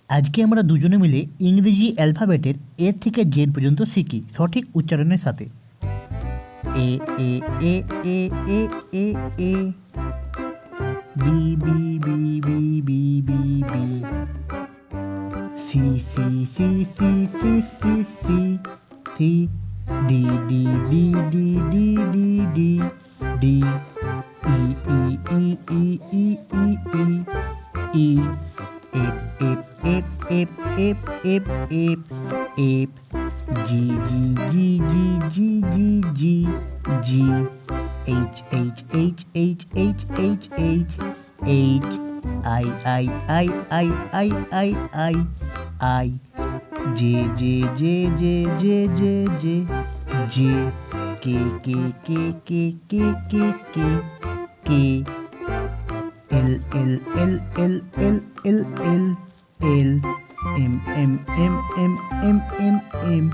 আজকে আমরা দুজনে মিলে ইংরেজি অ্যালফাবেটের এ থেকে জেড পর্যন্ত শিখি সঠিক উচ্চারণের সাথে। A A A A A A A B B B B B B B C C C C C C C C D D D D D D D D E E E E E E E E F F F F F F F F G G G G G G G G H H H H H H H H I I I I I I I I J J J J J J J J K K K K K K K K L L L L L L L L M M M M M M M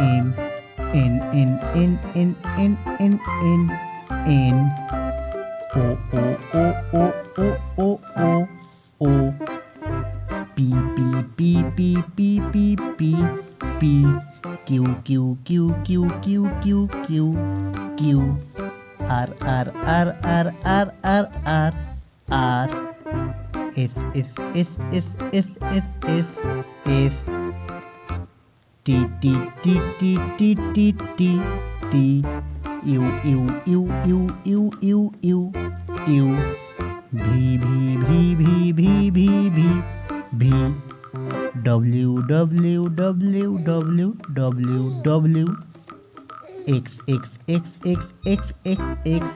M N N N N N N N N O O O O O O O O P P P P P P P P Q Q Q Q Q Q Q Q R R R R R R R R S S S S S S S S T T T T T T T T U U U U U U U U V V V V V V V V W W W W W W X X X X X X X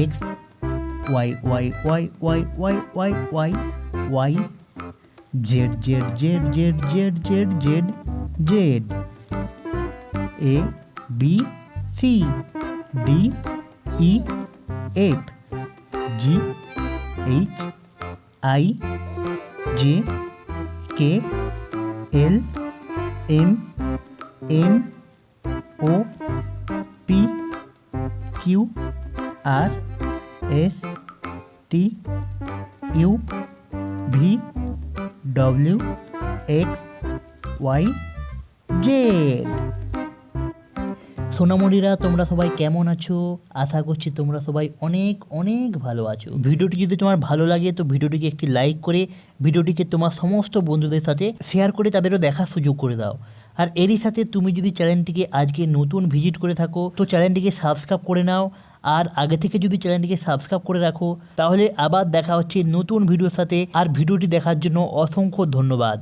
X Y Y Y Y Y Y Y Y Z Z Z Z Z Z Z Z A B C D E F G H I J K L M N O P Q R S T U V W X Y Z. সোনামণিরা, তোমরা সবাই কেমন আছো? আশা করছি তোমরা সবাই অনেক অনেক ভালো আছো। ভিডিওটি যদি তোমার ভালো লাগে তো ভিডিওটিকে একটি লাইক করে ভিডিওটিকে তোমার সমস্ত বন্ধুদের সাথে শেয়ার করে তাদেরও দেখার সুযোগ করে দাও। আর এরই সাথে তুমি যদি চ্যানেলটিকে আজকে নতুন ভিজিট করে থাকো তো চ্যানেলটিকে সাবস্ক্রাইব করে নাও। আর আগে থেকে যদি চ্যানেলটিকে সাবস্ক্রাইব করে রাখো তাহলে আবার দেখা হচ্ছে নতুন ভিডিওর সাথে। আর ভিডিওটি দেখার জন্য অসংখ্য ধন্যবাদ।